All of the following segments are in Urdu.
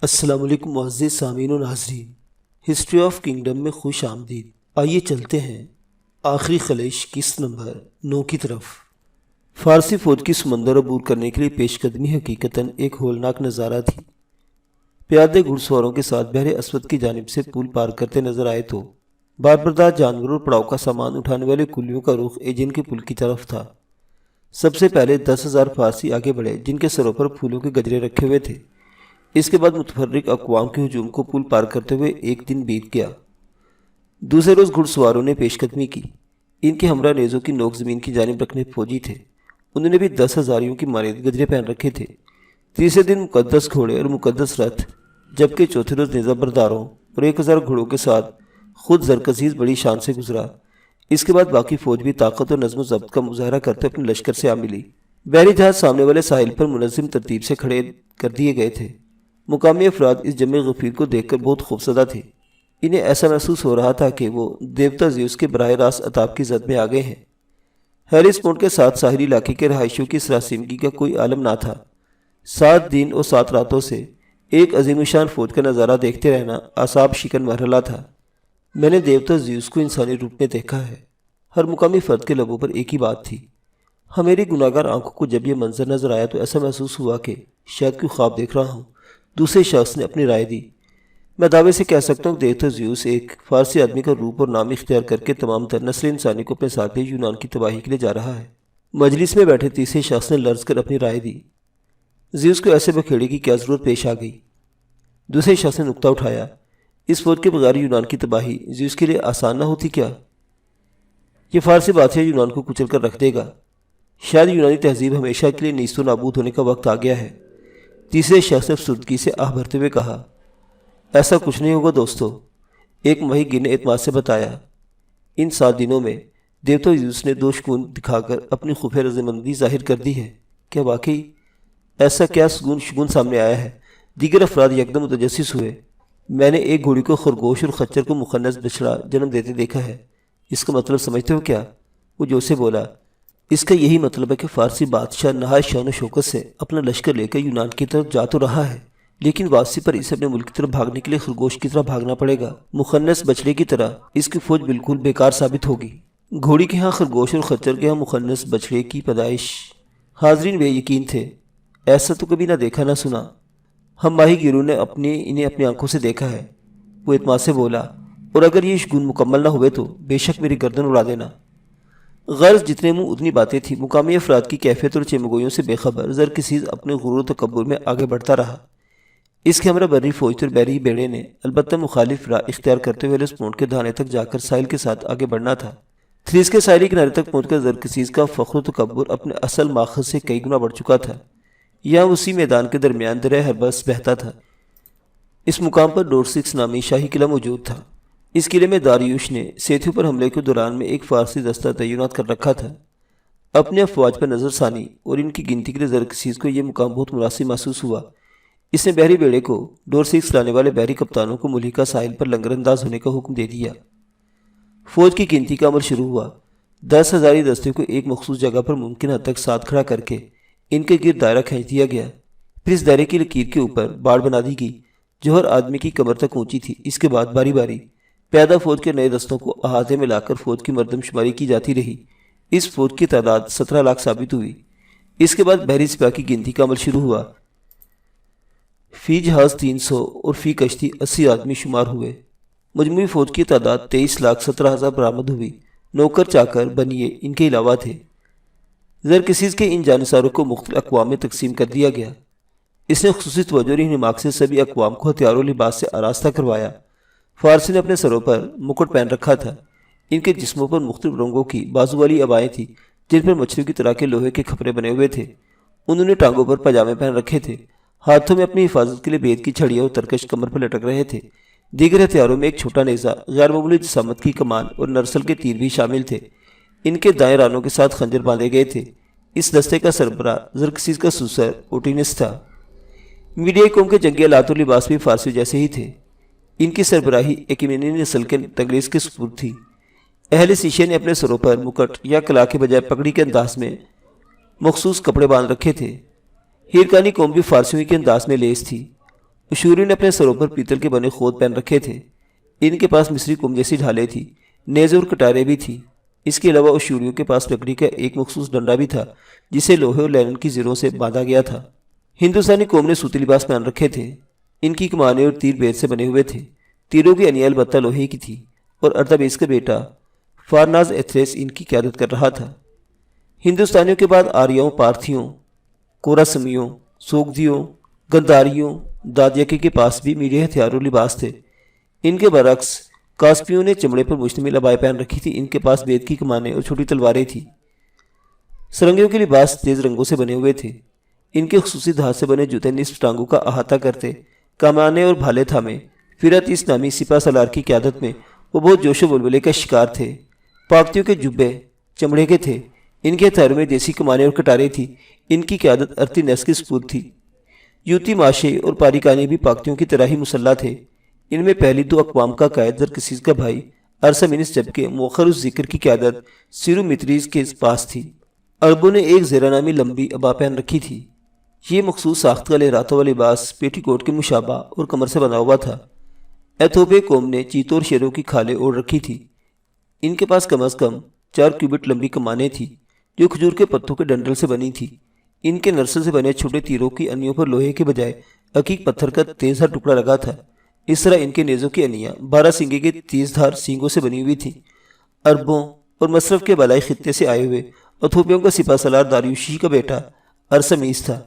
السلام علیکم معزز سامعین و ناظرین، ہسٹری آف کنگڈم میں خوش آمدید۔ آئیے چلتے ہیں آخری خلیش قسط نمبر 9 کی طرف۔ فارسی فوج کی سمندر عبور کرنے کے لیے پیش قدمی حقیقتاً ایک ہولناک نظارہ تھی۔ پیادے گھڑ سواروں کے ساتھ بحر اسود کی جانب سے پل پار کرتے نظر آئے تو باربردار جانوروں اور پڑاؤ کا سامان اٹھانے والے کلیوں کا رخ ایجن کے پل کی طرف تھا۔ سب سے پہلے 10,000 فارسی آگے بڑھے جن کے سروں پر پھولوں کے گجرے رکھے ہوئے تھے۔ اس کے بعد متفرق اقوام کے ہجوم کو پل پار کرتے ہوئے ایک دن بیت گیا۔ دوسرے روز گھڑ سواروں نے پیش قدمی کی۔ ان کے ہمراہ نیزوں کی نوک زمین کی جانب رکھنے فوجی تھے۔ انہوں نے بھی 10,000 کی مانند گجرے پہن رکھے تھے۔ تیسرے دن مقدس گھوڑے اور مقدس رتھ، جبکہ چوتھے روز نیزہ برداروں اور 1,000 گھوڑوں کے ساتھ خود زرکسیس بڑی شان سے گزرا۔ اس کے بعد باقی فوج بھی طاقت اور نظم و ضبط کا مظاہرہ کرتے اپنے لشکر سے آ ملی۔ بحری جہاز سامنے والے ساحل پر منظم ترتیب سے کھڑے کر دیے گئے تھے۔ مقامی افراد اس جمع غفیر کو دیکھ کر بہت خوفزدہ تھے۔ انہیں ایسا محسوس ہو رہا تھا کہ وہ دیوتا زیوس کے براہ راست عطاب کی زد میں آ گئے ہیں۔ ہیلس پونٹ کے ساتھ ساحلی علاقے کے رہائشیوں کی سراسیمگی کا کوئی عالم نہ تھا۔ 7 دن اور 7 راتوں سے ایک عظیم الشان فوج کا نظارہ دیکھتے رہنا اعصاب شکن مرحلہ تھا۔ میں نے دیوتا زیوس کو انسانی روپ میں دیکھا ہے۔ ہر مقامی فرد کے لبوں پر ایک ہی بات تھی۔ ہمیری گناہگار آنکھوں کو جب یہ منظر نظر آیا تو ایسا محسوس ہوا کہ شاید کوئی خواب دیکھ رہا ہوں۔ دوسرے شخص نے اپنی رائے دی۔ میں دعوے سے کہہ سکتا ہوں کہ دیوتا زیوس ایک فارسی آدمی کا روپ اور نام اختیار کر کے تمام تر نسل انسانی کو اپنے ساتھ یونان کی تباہی کے لیے جا رہا ہے۔ مجلس میں بیٹھے تیسرے شخص نے لرز کر اپنی رائے دی۔ زیوس کو ایسے بکھیڑے کی کیا ضرورت پیش آ گئی؟ دوسرے شخص نے نکتہ اٹھایا۔ اس فوج کے بغیر یونان کی تباہی زیوس کے لیے آسان نہ ہوتی کیا؟ یہ فارسی بادشاہ یونان کو کچل کر رکھ دے گا۔ شاید یونانی تہذیب ہمیشہ کے لیے نیست و نابود ہونے کا وقت آ گیا ہے۔ تیسرے شخص نے افسردگی سے آہ بھرتے ہوئے کہا، ایسا کچھ نہیں ہوگا دوستو۔ ایک ماہی گیر نے اعتماد سے بتایا، ان 7 دنوں میں دیوتا زیوس نے 2 شگون دکھا کر اپنی خفیہ رضامندی ظاہر کر دی ہے۔ کیا واقعی ایسا کیا شگون سامنے آیا ہے؟ دیگر افراد یکدم متجسس ہوئے۔ میں نے ایک گھوڑی کو خرگوش اور خچر کو مخنث بچڑا جنم دیتے دیکھا ہے۔ اس کا مطلب سمجھتے ہو کیا؟ وہ جو سے بولا، اس کا یہی مطلب ہے کہ فارسی بادشاہ نہایت شان و شوکت سے اپنا لشکر لے کر یونان کی طرف جا تو رہا ہے، لیکن واپسی پر اسے اپنے ملک کی طرف بھاگنے کے لیے خرگوش کی طرح بھاگنا پڑے گا۔ مخنث بچڑے کی طرح اس کی فوج بالکل بیکار ثابت ہوگی۔ گھوڑی کے ہاں خرگوش اور خچر کے ہاں مخنث بچڑے کی پیدائش۔ حاضرین بے یقین تھے۔ ایسا تو کبھی نہ دیکھا نہ سنا۔ ہم ماہی گیروں نے انہیں اپنی آنکھوں سے دیکھا ہے۔ وہ اعتماد سے بولا، اور اگر یہ شگون مکمل نہ ہوئے تو بے شک میری گردن اڑا دینا۔ غرض جتنے منہ اتنی باتیں تھیں۔ مقامی افراد کی کیفیت اور چمگوئیوں سے بے خبر زرکسیس اپنے غرور و تکبر میں آگے بڑھتا رہا۔ اس کے ہمراہ بری فوج اور بحری بیڑے نے البتہ مخالف راہ اختیار کرتے ہوئے ہیلسپونٹ کے دہانے تک جا کر ساحل کے ساتھ آگے بڑھنا تھا۔ تھریس کے ساحلی کنارے تک پہنچ کر زرکسیس کا فخر و تکبر اپنے اصل ماخذ سے کئی گنا بڑھ چکا تھا۔ یہاں اسی میدان کے درمیان دریا ہربس بہتا تھا۔ اس مقام پر ڈورسکس نامی شاہی قلعہ موجود تھا۔ اس قلعے میں داریوش نے سیتھیوں پر حملے کے دوران میں ایک فارسی دستہ تعینات کر رکھا تھا۔ اپنے افواج پر نظر ثانی اور ان کی گنتی کے لیے زرکسیس کو یہ مقام بہت مناسب محسوس ہوا۔ اس نے بحری بیڑے کو ڈورسکس لانے والے بحری کپتانوں کو ملحقہ ساحل پر لنگر انداز ہونے کا حکم دے دیا۔ فوج کی گنتی کا عمل شروع ہوا۔ 10,000 دستے کو ایک مخصوص جگہ پر ممکن حد تک ساتھ کھڑا کر کے ان کے گرد دائرہ کھینچ دیا گیا۔ پھر اس دائرے کی لکیر کے اوپر باڑ بنا دی گئی جو ہر آدمی کی کمر تک اونچی تھی۔ اس کے بعد باری باری پیادہ فوج کے نئے دستوں کو احاطے میں لا کر فوج کی مردم شماری کی جاتی رہی۔ اس فوج کی تعداد 17 لاکھ ثابت ہوئی۔ اس کے بعد بحری سپاہ کی گنتی کا عمل شروع ہوا۔ فی جہاز 300 اور فی کشتی 80 آدمی شمار ہوئے۔ مجموعی فوج کی تعداد 23,17,000 برآمد ہوئی۔ نوکر چاکر بنیے ان کے علاوہ تھے۔ زرکسیس کے ان جانصاروں کو مختلف اقوام میں تقسیم کر دیا گیا۔ اس نے خصوصی توجہ اور انہماک سے سبھی اقوام کو ہتھیاروں لباس سے آراستہ کروایا۔ فارسی نے اپنے سروں پر مکٹ پہن رکھا تھا۔ ان کے جسموں پر مختلف رنگوں کی بازو والی عبائیں تھیں جن پر مچھلیوں کی طرح کے لوہے کے کھپرے بنے ہوئے تھے۔ انہوں نے ٹانگوں پر پاجامے پہن رکھے تھے۔ ہاتھوں میں اپنی حفاظت کے لیے بید کی چھڑیاں اور ترکش کمر پر لٹک رہے تھے۔ دیگر ہتھیاروں میں ایک چھوٹا نیزہ، غیر معمولی جسامت کی کمان اور نرسل کے تیر بھی شامل تھے۔ ان کے دائیں رانوں کے ساتھ خنجر باندھے گئے تھے۔ اس دستے کا سربراہ زرکسیس کا سوسر اوٹینس تھا۔ میڈیائی قوم کے جنگی آلات و لباس بھی فارسی جیسے ہی تھے۔ ان کی سربراہی ایکیمینی نسل کے تغلیظ کے سپرد تھی۔ اہل سیشے نے اپنے سروں پر مکٹ یا کلا کے بجائے پگڑی کے انداز میں مخصوص کپڑے باندھ رکھے تھے۔ ہیرکانی قوم بھی فارسیوں کے انداز میں لیس تھی۔ اشوریوں نے اپنے سروں پر پیتل کے بنے خود پہن رکھے تھے۔ ان کے پاس مصری کم جیسی ڈھالیں تھی، نیزے اور کٹاریں بھی تھیں۔ اس کے علاوہ اشوریوں کے پاس لکڑی کا ایک مخصوص ڈنڈا بھی تھا جسے لوہے اور لینن کی زروں سے باندھا گیا تھا۔ ہندوستانی قوم نے صوتی لباس پہن رکھے تھے۔ ان کی کمانیں اور تیر بیر سے بنے ہوئے تھے۔ تیروں کی انیا البتہ لوہے کی تھی اور ارتابیس کا بیٹا فارناز ایتھریس ان کی قیادت کر رہا تھا۔ ہندوستانیوں کے بعد آریاؤں، پارتھیوں، کوراسمیوں، سوگدیوں، گندھاریوں، دادیاکی کے پاس بھی میڈیا ہتھیار اور لباس تھے۔ ان کے برعکس کاسپیوں نے چمڑے پر مشتمل عبائیں پہن رکھی تھی۔ ان کے پاس بید کی کمانیں اور چھوٹی تلواریں تھیں۔ سرنگیوں کے لباس تیز رنگوں سے بنے ہوئے تھے۔ ان کے خصوصی دھات سے بنے جوتے نصف ٹانگوں کا احاطہ کرتے، کمانیں اور بھالے تھامے۔ فراتیس نامی سپہ سالار کی قیادت میں وہ بہت جوش و ولولے کا شکار تھے۔ پاکتیوں کے جبے چمڑے کے تھے۔ ان کے ہتھیاروں میں دیسی کمانیں اور کٹاریں تھیں۔ ان کی قیادت ارتینس کے سپرد تھی۔ یوتی ماشے اور پاریکانی بھی پاکتیوں کی طرح ہی مسلح تھے۔ ان میں پہلی دو اقوام کا قائد زرکسیس کا بھائی ارسمینس، جبکہ مؤخر الذکر کی قیادت سیرومیتریز کے پاس تھی۔ عربوں نے ایک زیرہ نامی لمبی عبا پہن رکھی تھی۔ یہ مخصوص ساخت کا لہراتا ہوا لباس پیٹی کوٹ کے مشابہ اور کمر سے بنا ہوا تھا۔ ایتھوپیا قوم نے چیتوں اور شیروں کی کھالیں اوڑھ رکھی تھی۔ ان کے پاس کم از کم 4 کیوبٹ لمبی کمانیں تھیں جو کھجور کے پتوں کے ڈنڈل سے بنی تھی۔ ان کے نرسل سے بنے چھوٹے تیروں کی انیوں پر لوہے کے بجائے عقیق پتھر کا تیز دھار ٹکڑا لگا تھا۔ اس طرح ان کے نیزوں کی انیاں 12 سینگے کے تیز دھار سینگوں سے بنی ہوئی تھیں۔ عربوں اور مصرف کے بالائی خطے سے آئے ہوئے ایتھوپیوں کا سپہ سالار داریوشی کا بیٹا ارسمیس تھا۔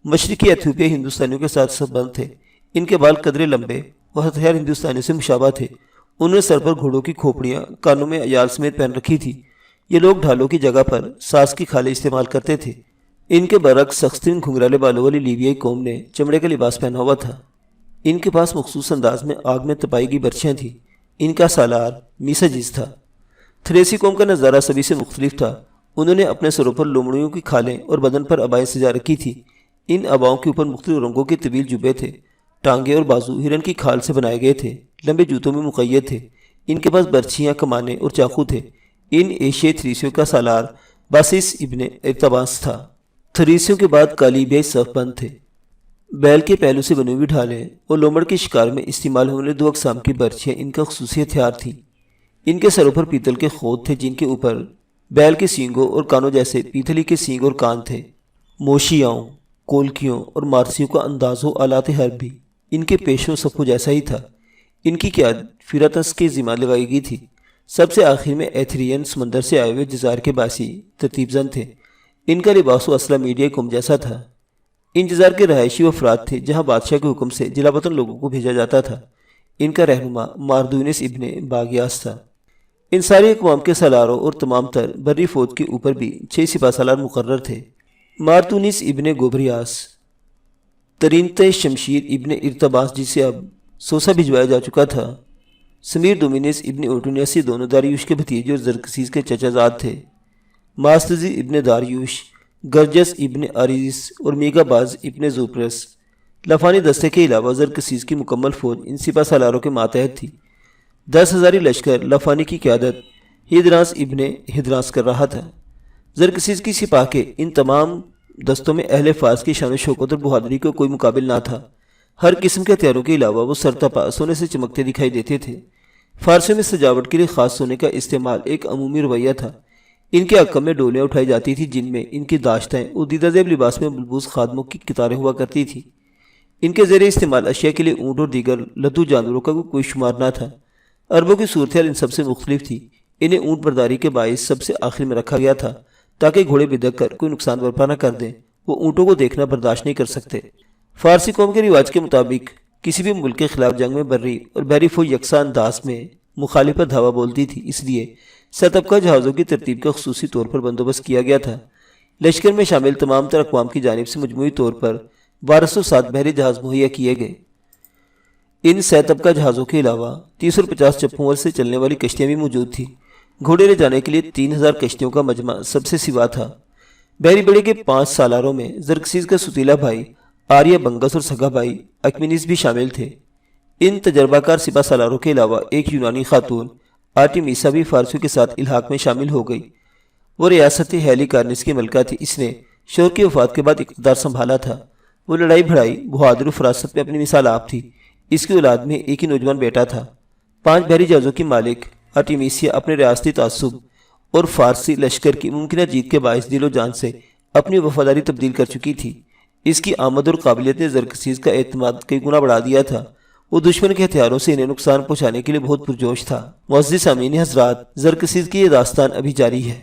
مشرقی ایتھوپیا ہندوستانیوں کے ساتھ سبند تھے۔ ان کے بال قدرے لمبے اور ہتھیار ہندوستانیوں سے مشابہ تھے۔ انہوں نے سر پر گھوڑوں کی کھوپڑیاں، کانوں میں یال سمیت پہن رکھی تھی۔ یہ لوگ ڈھالوں کی جگہ پر ساس کی کھالیں استعمال کرتے تھے۔ ان کے برعکس سختین گھنگرالے بالوں والی لیبیائی قوم نے چمڑے کا لباس پہنا ہوا تھا۔ ان کے پاس مخصوص انداز میں آگ میں تپائی گئی برچیاں تھیں۔ ان کا سالار میساجز تھا۔ تھریسی قوم کا نظارہ سبھی سے مختلف تھا۔ انہوں نے اپنے سروں پر لومڑیوں کی کھالیں اور بدن پر عبائیں سجا رکھی تھی۔ ان عباؤں کے اوپر مختلف رنگوں کے طویل جبے تھے۔ ٹانگیں اور بازو ہرن کی کھال سے بنائے گئے تھے، لمبے جوتوں میں مقید تھے۔ ان کے پاس برچھیاں، کمانیں اور چاقو تھے۔ ان ایشیائی تھریسیوں کا سالار باسس ابن ارتباس تھا۔ تھریسیوں کے بعد کالیبیائی صف بند تھے۔ بیل کے پہلو سے بنی ہوئی ڈھالیں اور لومڑ کے شکار میں استعمال ہونے 2 اقسام کی برچیاں ان کا خصوصی ہتھیار تھیں۔ ان کے سروں پر پیتل کے خود تھے جن کے اوپر بیل کے سینگوں اور کانوں جیسے پیتلی کے سینگ اور کان تھے۔ موشیاؤں، کولکیوں اور مارسیوں کا انداز و آلات حرب بھی ان کے پیشوں صفوں جیسا ہی تھا۔ ان کی قیادت فراتس کے ذمہ لگائی گئی تھی۔ سب سے آخر میں ایتھرین سمندر سے آئے ہوئے جزائر کے باسی ترتیب زن تھے۔ ان کا لباس و اسلحہ میڈیا قوم جیسا تھا۔ ان جزائر کے رہائشی و افراد تھے جہاں بادشاہ کے حکم سے جلا وطن لوگوں کو بھیجا جاتا تھا۔ ان کا رہنما ماردونس ابن باگیاس تھا۔ ان ساری اقوام کے سالاروں اور تمام تر بری فوج کے اوپر بھی 6 سپہ سالار مقرر تھے۔ مارتونس ابن گوبریاس، ترینتہ شمشیر ابن ارتباس جسے اب سوسا بھجوایا جا چکا تھا، سمیر دومینس ابن اوٹونیس، یہ دونوں داریوش کے بھتیجے اور زرکسیس کے چچا زاد تھے۔ ماستزی ابن داریوش، گرجس ابن آریس اور میگا باز ابن زوپرس۔ لفانی دستے کے علاوہ زرکسیس کی مکمل فوج ان سپہ سالاروں کے ماتحت تھی۔ 10,000 لشکر لفانی کی قیادت ہدراس ابن ہدراس کر رہا تھا۔ زرکسیس کی سپاہ کے ان تمام دستوں میں اہل فارس کی شان و شوکت اور بہادری کا کوئی مقابل نہ تھا۔ ہر قسم کے ہتھیاروں کے علاوہ وہ سرتپا سونے سے چمکتے دکھائی دیتے تھے۔ فارسیوں میں سجاوٹ کے لیے خاص سونے کا استعمال ایک عمومی رویہ تھا۔ ان کے حکم میں ڈولیاں اٹھائی جاتی تھیں جن میں ان کی داشتیں اور دیدہ زیب لباس میں ملبوس خادموں کی قطاریں ہوا کرتی تھیں۔ ان کے زیر استعمال اشیاء کے لیے اونٹ اور دیگر لدو جانوروں کا کوئی شمار نہ تھا۔ عربوں کی صورتحال ان سب سے مختلف تھی۔ انہیں اونٹ برداری کے باعث سب سے آخر میں رکھا گیا تھا تاکہ گھوڑے بدک کر کوئی نقصان برپا نہ کر دیں۔ وہ اونٹوں کو دیکھنا برداشت نہیں کر سکتے۔ فارسی قوم کے رواج کے مطابق کسی بھی ملک کے خلاف جنگ میں بری اور بحری فوج یکساں انداز میں مخالفت دھاوا بولتی تھی، اس لیے ستبقہ جہازوں کی ترتیب کا خصوصی طور پر بندوبست کیا گیا تھا۔ لشکر میں شامل تمام تر اقوام کی جانب سے مجموعی طور پر 1207 بحری جہاز مہیا کیے گئے۔ ان ستبقہ جہازوں کے علاوہ 30 اور 50 چپوں سے چلنے والی کشتیاں بھی موجود تھیں۔ گھوڑے لے جانے کے لیے 3000 کشتیوں کا مجمع سب سے سوا تھا۔ بحری بیڑے کے 5 سالاروں میں زرکسیس کا ستیلا بھائی آریہ بنگس اور سگا بھائی اکمینس بھی شامل تھے۔ ان تجربہ کار سپہ سالاروں کے علاوہ ایک یونانی خاتون آرٹیمیسا بھی فارسیوں کے ساتھ الحاق میں شامل ہو گئی۔ وہ ریاست ہیلی کارنس کی ملکہ تھی۔ اس نے شوہر کی وفات کے بعد اقتدار سنبھالا تھا۔ وہ لڑائی بھڑائی بہادر و فراست میں اپنی مثال آپ تھی۔ اس کی اولاد میں ایک ہی نوجوان بیٹا تھا۔ 5 بحری جہازوں کی مالک آرٹیمیسیا اپنے ریاستی تعصب اور فارسی لشکر کی ممکنہ جیت کے باعث دل و جان سے اپنی وفاداری تبدیل کر چکی تھی۔ اس کی آمد اور قابلیت نے زرکسیس کا اعتماد کئی گنا بڑھا دیا تھا۔ وہ دشمن کے ہتھیاروں سے انہیں نقصان پہنچانے کے لیے بہت پرجوش تھا۔ معزز سامعین حضرات، زرکسیس کی یہ داستان ابھی جاری ہے۔